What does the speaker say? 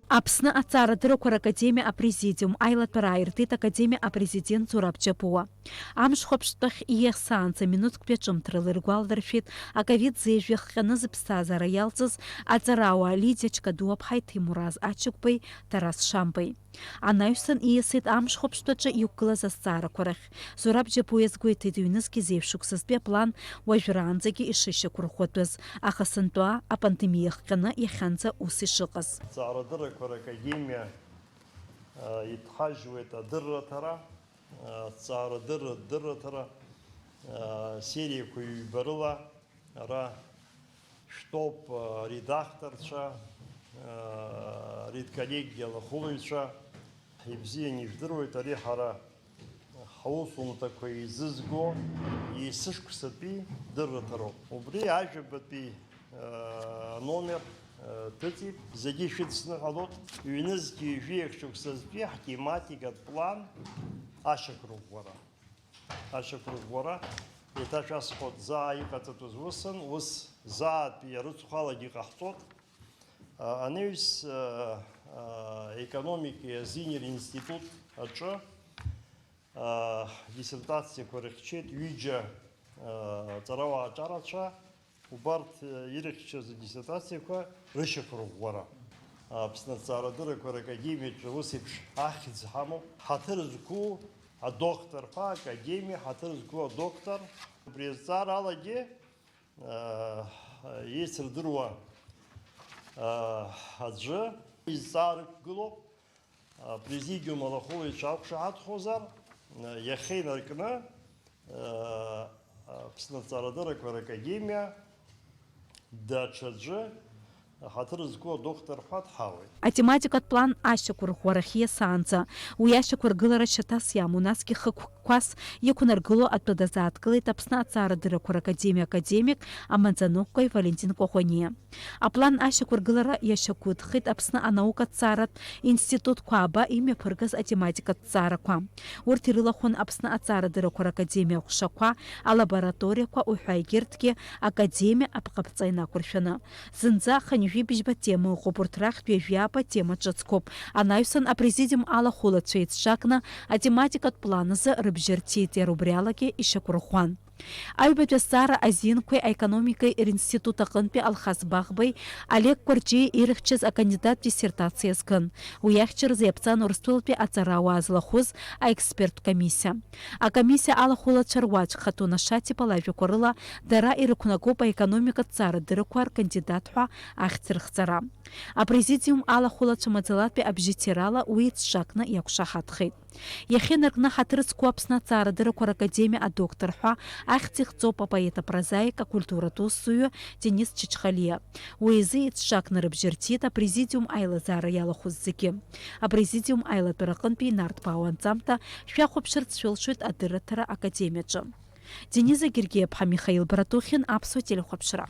Аԥсны аҵаарадырақәа ракадемиа апрезидиум аилатәара ааиртит академиа апрезидент Зураб Џьапуа. Амшхәаԥштәахь ииахсаанӡа минуҭктәи аҿымҭрала иргәаларшәеит аковид зеижәҩах ҟьаны зыԥсҭазаара иалҵыз аҵарауаа Лидиа Ҷкадуаԥҳаи Ҭемураз Ачыгәбеи Тарас Шамбеи. Анаҩсан ииасит амшхәаԥштәаҿы иқәгылаз азҵаарақәа рахь. Зураб Џьапуа иазгәеиҭеит ҩнызқьи зеиԥшықәсазтәи аплан уажәраанӡагьы ишышьақәырӷәӷәатәыз, аха сынтәа апандемиа ҟьаны иахьанӡа ус ишыҟаз. Аҵаарадыррақәа ракадемиа иҭҳажьуеит адырраҭара, аҵаарадырраҭара сериақәа ҩба-рыла ара штәоуп редакторцәа, редколлегиа лахәылаҩцәа. Ибзианы ижәдыруеит ари ҳара ҳусумҭақәа еизызго есышықәсатәи дырраҭароуп. Убри ажәабатәи номер ҭыҵит, зегьы шәыдысны ҟалоит. Ҩнызқьи жәеихшықәсазтәи ҳтематикатә план ашьақәырӷәӷәара. Ашьақәырӷәӷәара еиҭашәасҳәоит, заа иҟаҵатәыз усын, ус заатәи арыцхәалагьы ҟаҳҵоит. Анаҩс економики азинер институт аҿы диссертациақәа рыхьчеит ҩыџьа ҵарауаа аҿарацәа. Убарҭ ирыхьчаз адиссертациақәа рышьақәырӷәӷәара. Аԥсны аҵаарадыррақәа ракадемиаҿы ус еиԥш ахьӡ ҳамоуп. Ҳаҭыр зқәу адоқторқәа, академиа ҳаҭыр зқәу адоқтор. Убри азҵааралагьы еицырдыруа аӡәы изҵаарықәгылоуп. Президиум алахәылаҩцәа ақәшаҳаҭхозар, иахьеинаркны Аԥсны аҵаарадыррақәа ракадемиа даҽаӡәы ҳаҭыр зқәу адоқторқәа дҳауеит. Атематикатә план ашьақәырӷәӷәарахь ииасаанӡа уи ашьақәыргылара шьаҭас иамоу, насгьы хықәкқәас иқәнаргыло атәы дазааҭгылеит Аԥсны аҵаарадыррақәа ракадемиа академик амаӡаныҟәгаҩ Валентин Кәаӷәаниа. Аплан ашьақәыргылара иашьақәыҭхеит Аԥсны анаукаҭҵааратә институтқәа ааба имҩаԥыргаз атематикатә ҭҵаарақәа. Урҭ ирылахәын Аԥсны аҵаарадыррақәа ракадемиа аҟәшақәа, алабораториақәа, уҳәа егьырҭгьы академиа апҟаԥҵа инақәыршәаны. Зынӡа хынҩажәибжьба тема ыҟоуп, урҭ рахьтә ҩажәиаба тема ҿыцқәоуп. Анаҩсан апрезидиум алахәылацәа еицҿакны атематикатә план азы рыбжьы рҭиит, иара убри алагьы ишьақәырӷәӷәан. Аҩбатәи азҵаара азинқәеи аекономикеи ринститут аҟынтәи Алхас Бахбеи Олег Кәарҷиеи ирыхьчаз акандидат диссертациа азкын. Уи иахьчараз иаԥҵан Урыстәылатәи аҵарауаа злахәыз аексперттә комиссиа. Акомиссиа алахәылацәа руаӡәк Хатун Ашатиԥа лажәақәа рыла дара ирықәнагоуп аекономикатә ҭҵаарадыррақәа ркандидат ҳәа ахьӡ рыхҵара. Апрезидиум алахәылацәа маӡалатәи абжьыҭирала уи иҵҿакны иақәшаҳаҭхеит. Иахьынаркны ҳаҭыр зқәу Аԥсны аҵаарадыррақәа ракадемиа адоқтор ҳәа ахьӡ ихҵоуп апоет апрозаик акультуратә усзуҩы Денис Чачхалиа. Уи изы иҵҿакны рыбжьы рҭиит апрезидиум аилазаара иалахәыз зегьы. Апрезидиум аилатәара аҟынтәи инарҭбаау анҵамҭа шәахәаԥшырц шәылшоит адырраҭара академиаҿы. Дениза Гергиеԥҳа, Михаил Братухин, Аԥсуа телехәаԥшра.